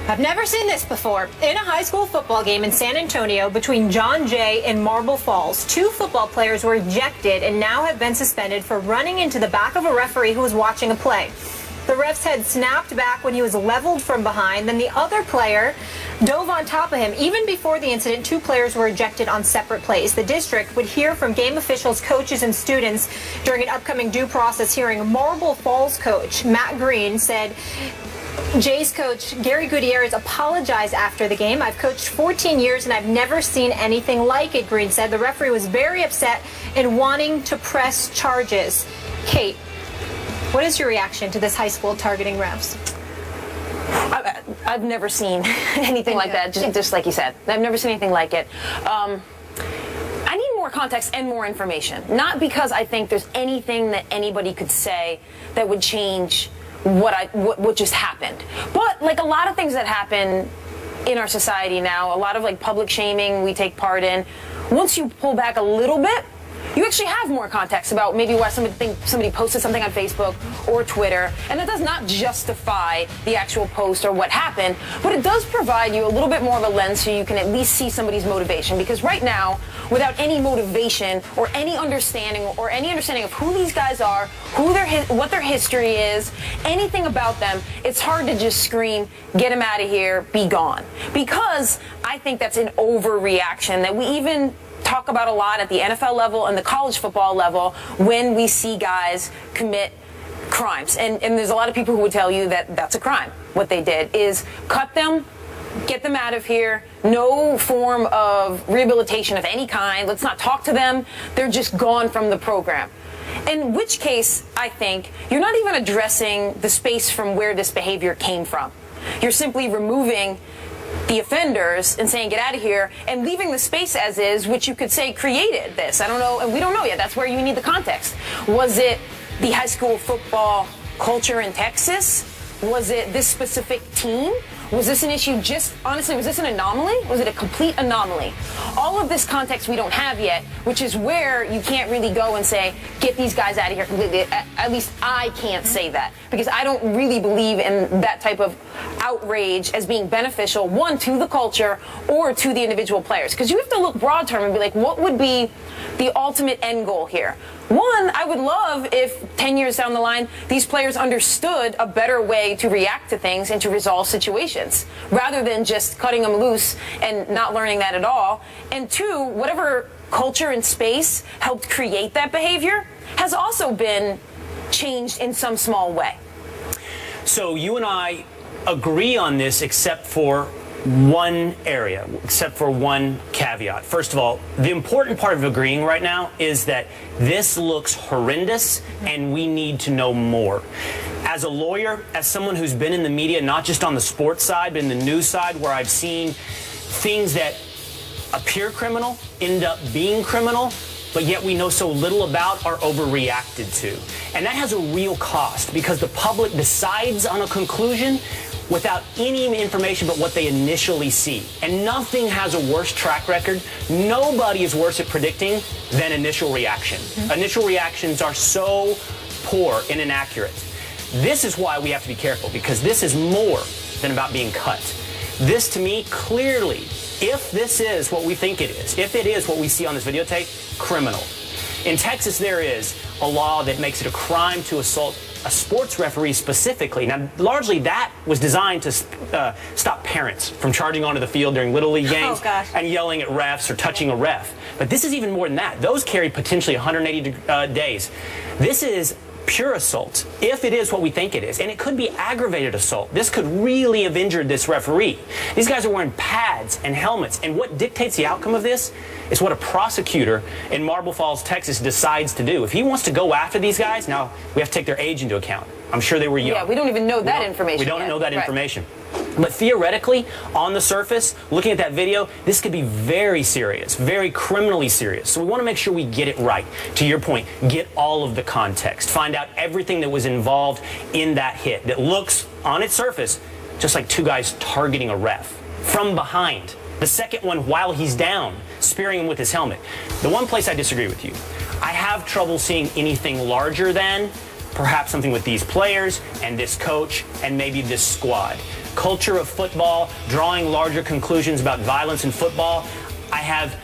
I've never seen this before. In a high school football game in San Antonio between John Jay and Marble Falls, 2 football players were ejected and now have been suspended for running into the back of a referee who was watching a play. The ref's head snapped back when he was leveled from behind. Then the other player dove on top of him. Even before the incident, 2 players were ejected on separate plays. The district would hear from game officials, coaches, and students during an upcoming due process hearing. Marble Falls coach Matt Green said Jay's coach, Gary Gutierrez, apologized after the game. I've coached 14 years and I've never seen anything like it, Green said. The referee was very upset and wanting to press charges. Kate, what is your reaction to this high school targeting refs? I've never seen anything like that, just like you said. I've never seen anything like it. I need more context and more information. Not because I think there's anything that anybody could say that would change what just happened. But like a lot of things that happen in our society now, a lot of like public shaming we take part in, once you pull back a little bit, you actually have more context about maybe why somebody posted something on Facebook or Twitter, and that does not justify the actual post or what happened, but it does provide you a little bit more of a lens so you can at least see somebody's motivation. Because right now, without any motivation or any understanding of who these guys are, what their history is, anything about them, it's hard to just scream, get them out of here, be gone. Because I think that's an overreaction that we even talk about a lot at the NFL level and the college football level when we see guys commit crimes. And there's a lot of people who would tell you that that's a crime. What they did is cut them, get them out of here, no form of rehabilitation of any kind. Let's not talk to them. They're just gone from the program. In which case, I think, you're not even addressing the space from where this behavior came from. You're simply removing the offenders and saying get out of here and leaving the space as is, which you could say created this. I don't know, and we don't know yet. That's where you need the context. Was it the high school football culture in Texas? Was it this specific team? Was this an issue honestly, was this an anomaly? Was it a complete anomaly? All of this context we don't have yet, which is where you can't really go and say, get these guys out of here completely. At least I can't say that, because I don't really believe in that type of outrage as being beneficial, one, to the culture or to the individual players. Because you have to look broad term and be like, what would be the ultimate end goal here? One, I would love if 10 years down the line, these players understood a better way to react to things and to resolve situations, rather than just cutting them loose and not learning that at all. And 2, whatever culture and space helped create that behavior has also been changed in some small way. So you and I agree on this except for one area, except for one caveat. First of all, the important part of agreeing right now is that this looks horrendous and we need to know more. As a lawyer, as someone who's been in the media, not just on the sports side, but in the news side, where I've seen things that appear criminal end up being criminal, but yet we know so little about, are overreacted to. And that has a real cost, because the public decides on a conclusion without any information but what they initially see. And nothing has a worse track record. Nobody is worse at predicting than initial reaction. Initial reactions are so poor and inaccurate. This is why we have to be careful, because this is more than about being cut. This, to me, clearly, if this is what we think it is, if it is what we see on this videotape, criminal. In Texas, there is a law that makes it a crime to assault a sports referee specifically. Now, largely that was designed to stop parents from charging onto the field during Little League games and yelling at refs or touching a ref. But this is even more than that. Those carry potentially 180 days. This is pure assault, if it is what we think it is. And it could be aggravated assault. This could really have injured this referee. These guys are wearing pads and helmets. And what dictates the outcome of this is what a prosecutor in Marble Falls, Texas decides to do. If he wants to go after these guys, now we have to take their age into account. I'm sure they were young. Yeah, we don't even know that information. We don't know that information. But theoretically, on the surface, looking at that video, this could be very serious, very criminally serious. So we want to make sure we get it right. To your point, get all of the context. Find out everything that was involved in that hit that looks, on its surface, just like 2 guys targeting a ref from behind. The second one while he's down, spearing him with his helmet. The one place I disagree with you, I have trouble seeing anything larger than perhaps something with these players and this coach and maybe this squad. culture of football, drawing larger conclusions about violence in football, I have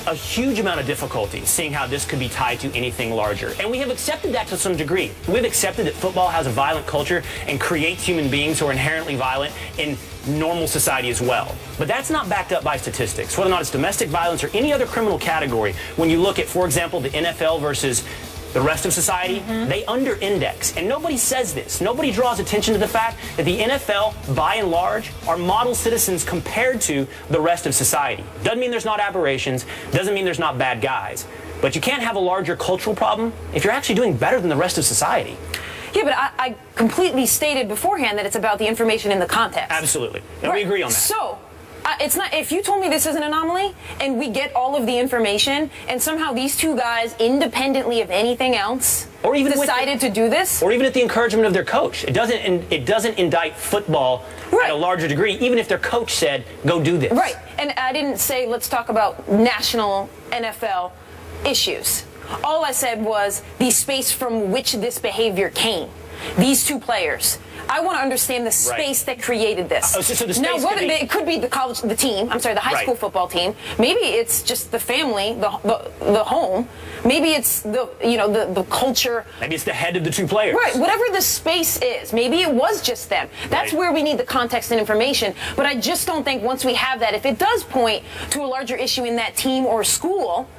a huge amount of difficulty seeing how this could be tied to anything larger. And we have accepted that to some degree. We've accepted that football has a violent culture and creates human beings who are inherently violent in normal society as well. But that's not backed up by statistics. Whether or not it's domestic violence or any other criminal category, when you look at, for example, the NFL versus the rest of society, they under-index. And nobody says this. Nobody draws attention to the fact that the NFL, by and large, are model citizens compared to the rest of society. Doesn't mean there's not aberrations. Doesn't mean there's not bad guys. But you can't have a larger cultural problem if you're actually doing better than the rest of society. Yeah, but I completely stated beforehand that it's about the information in the context. Absolutely. And we agree on that. So, it's not, if you told me this is an anomaly and we get all of the information and somehow these two guys, independently of anything else, or even decided to do this, or even at the encouragement of their coach, it doesn't indict football at a larger degree, even if their coach said, go do this. Right. And I didn't say, let's talk about national NFL issues. All I said was the space from which this behavior came. These two players. I want to understand the space that created this. So the space now, it could be the high school football team. Maybe it's just the family, the home. Maybe it's the culture. Maybe it's the head of the two players. Right. Whatever the space is, maybe it was just them. That's where we need the context and information. But I just don't think once we have that, if it does point to a larger issue in that team or school,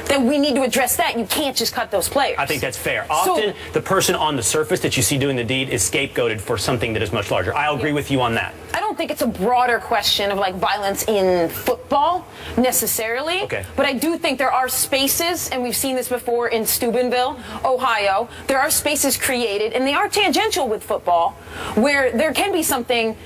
then we need to address that. You can't just cut those players. I think that's fair. Often, the person on the surface that you see doing the deed is scapegoated for something that is much larger. I'll agree with you on that. I don't think it's a broader question of like violence in football necessarily. Okay. But I do think there are spaces, and we've seen this before in Steubenville, Ohio. There are spaces created, and they are tangential with football, where there can be something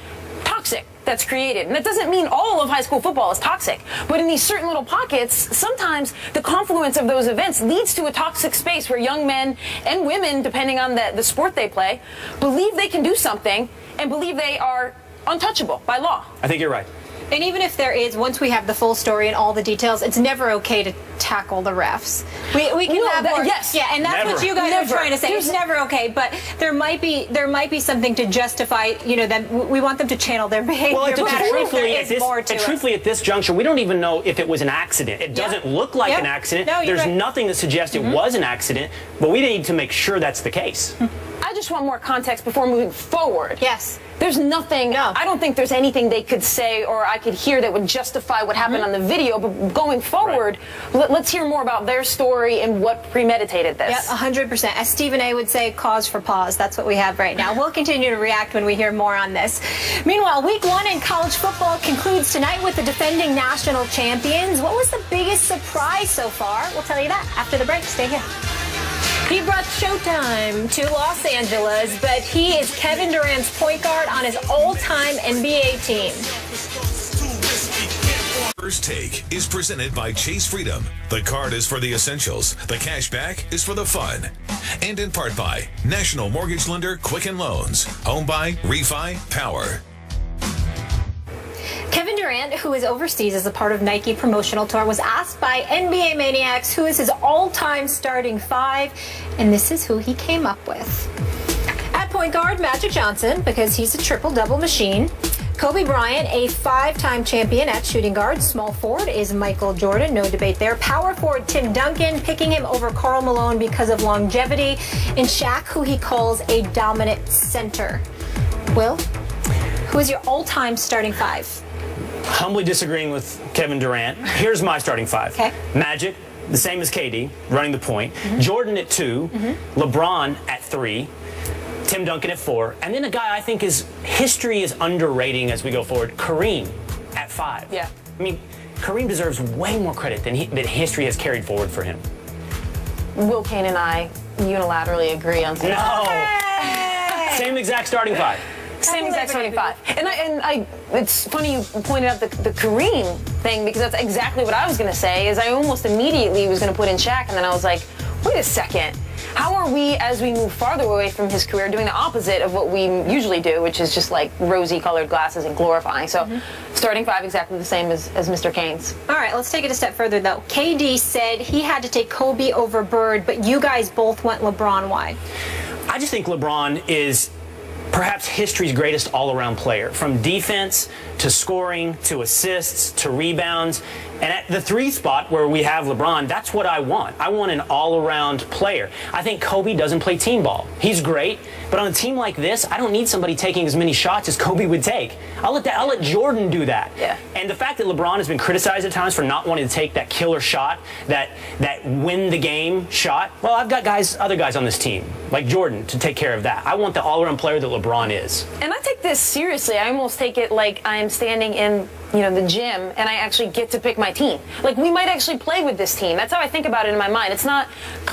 toxic that's created. And that doesn't mean all of high school football is toxic. But in these certain little pockets, sometimes the confluence of those events leads to a toxic space where young men and women, depending on the sport they play, believe they can do something and believe they are untouchable by law. I think you're right. And even if there is, once we have the full story and all the details, it's never okay to tackle the refs. We can have more. Yes. Yeah, and that's what you guys are trying to say. It's never okay, but there might be something to justify, that we want them to channel their behavior. Well, truthfully, at this juncture, we don't even know if it was an accident. It doesn't look like an accident. No, There's nothing that suggests it was an accident, but we need to make sure that's the case. I just want more context before moving forward. Yes. There's nothing, I don't think there's anything they could say or I could hear that would justify what happened on the video, but going forward, let's hear more about their story and what premeditated this. Yeah, 100%. As Stephen A. would say, cause for pause. That's what we have right now. We'll continue to react when we hear more on this. Meanwhile, week 1 in college football concludes tonight with the defending national champions. What was the biggest surprise so far? We'll tell you that after the break. Stay here. He brought Showtime to Los Angeles, but he is Kevin Durant's point guard on his all-time NBA team. First Take is presented by Chase Freedom. The card is for the essentials. The cash back is for the fun. And in part by National Mortgage Lender Quicken Loans. Owned by Refi Power. Kevin Durant, who is overseas as a part of Nike promotional tour, was asked by NBA Maniacs who is his all-time starting 5, and this is who he came up with. At point guard, Magic Johnson, because he's a triple-double machine. Kobe Bryant, a 5-time champion at shooting guard. Small forward is Michael Jordan, no debate there. Power forward, Tim Duncan, picking him over Karl Malone because of longevity. And Shaq, who he calls a dominant center. Will, who is your all-time starting 5? Humbly disagreeing with Kevin Durant. Here's my starting 5. Okay. Magic, the same as KD, running the point. Jordan at 2. LeBron at 3. Tim Duncan at 4. And then a guy I think history is underrating as we go forward, Kareem at 5. Yeah. I mean, Kareem deserves way more credit than history has carried forward for him. Will Kane and I unilaterally agree on something. No. Hey. Same exact starting 5. Same exact starting 5. And it's funny you pointed out the Kareem thing, because that's exactly what I was going to say, is I almost immediately was going to put in Shaq, and then I was like, wait a second. How are we, as we move farther away from his career, doing the opposite of what we usually do, which is just like rosy-colored glasses and glorifying? So starting 5 exactly the same as Mr. Kane's. All right, let's take it a step further, though. KD said he had to take Kobe over Bird, but you guys both went LeBron. Why? I just think LeBron is perhaps history's greatest all-around player, from defense to scoring to assists to rebounds. And at the 3 spot where we have LeBron, that's what I want. I want an all-around player. I think Kobe doesn't play team ball. He's great, but on a team like this, I don't need somebody taking as many shots as Kobe would take. I'll let Jordan do that. Yeah. And the fact that LeBron has been criticized at times for not wanting to take that killer shot, that win the game shot, well, I've got other guys on this team, like Jordan, to take care of that. I want the all-around player that LeBron is. And I take this seriously. I almost take it like I'm standing in the gym, and I actually get to pick my team. Like, we might actually play with this team. That's how I think about it in my mind. It's not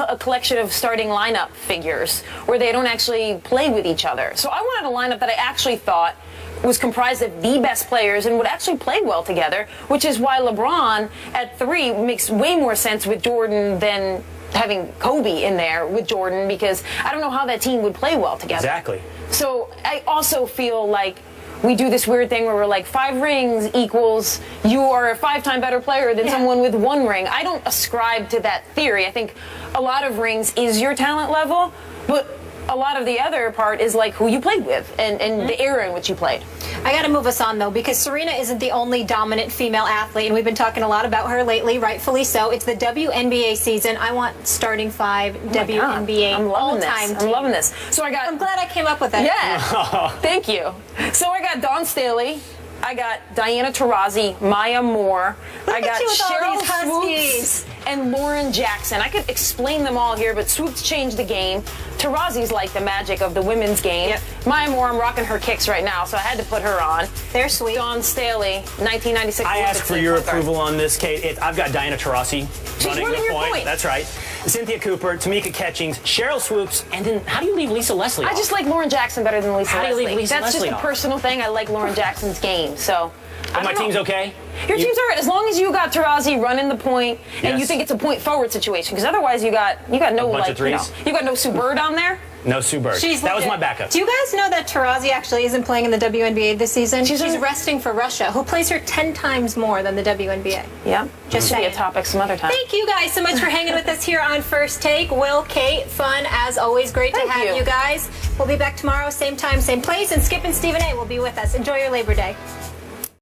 a collection of starting lineup figures where they don't actually play with each other. So I wanted a lineup that I actually thought was comprised of the best players and would actually play well together, which is why LeBron at 3 makes way more sense with Jordan than having Kobe in there with Jordan, because I don't know how that team would play well together. Exactly. So I also feel like we do this weird thing where we're like 5 rings equals you are a 5-time better player than someone with 1 ring. I don't ascribe to that theory. I think a lot of rings is your talent level, but a lot of the other part is like who you played with and the era in which you played. I got to move us on, though, because Serena isn't the only dominant female athlete, and we've been talking a lot about her lately, rightfully so. It's the WNBA season. I want starting 5 WNBA all-time team. I'm loving this. So I'm glad I came up with that. Yeah. Thank you. So I got Dawn Staley. I got Diana Taurasi, Maya Moore. I got Cheryl Swoops and Lauren Jackson. I could explain them all here, but Swoops changed the game. Taurasi's like the magic of the women's game. Yep. Maya Moore, I'm rocking her kicks right now, so I had to put her on. They're sweet. Dawn Staley, 1996. I ask for your approval on this, Kate. I've got Diana Taurasi running the point. That's right. Cynthia Cooper, Tamika Catchings, Cheryl Swoops, and then how do you leave Lisa Leslie off? I just like Lauren Jackson better than Lisa Leslie. How do you leave Lisa That's Leslie just off? a personal thing. I like Lauren Jackson's game, so. But my team's okay? Your team's all right, as long as you got Taurasi running the point and you think it's a point forward situation, because otherwise you got no bunch of threes. you got no Sue Bird on there. No, Sue Bird. That was my backup. Do you guys know that Taurasi actually isn't playing in the WNBA this season? She's resting for Russia, who plays her 10 times more than the WNBA. Yeah. Just be a topic some other time. Thank you guys so much for hanging with us here on First Take. Will, Kate, fun as always. Great to have you guys. We'll be back tomorrow, same time, same place. And Skip and Stephen A will be with us. Enjoy your Labor Day.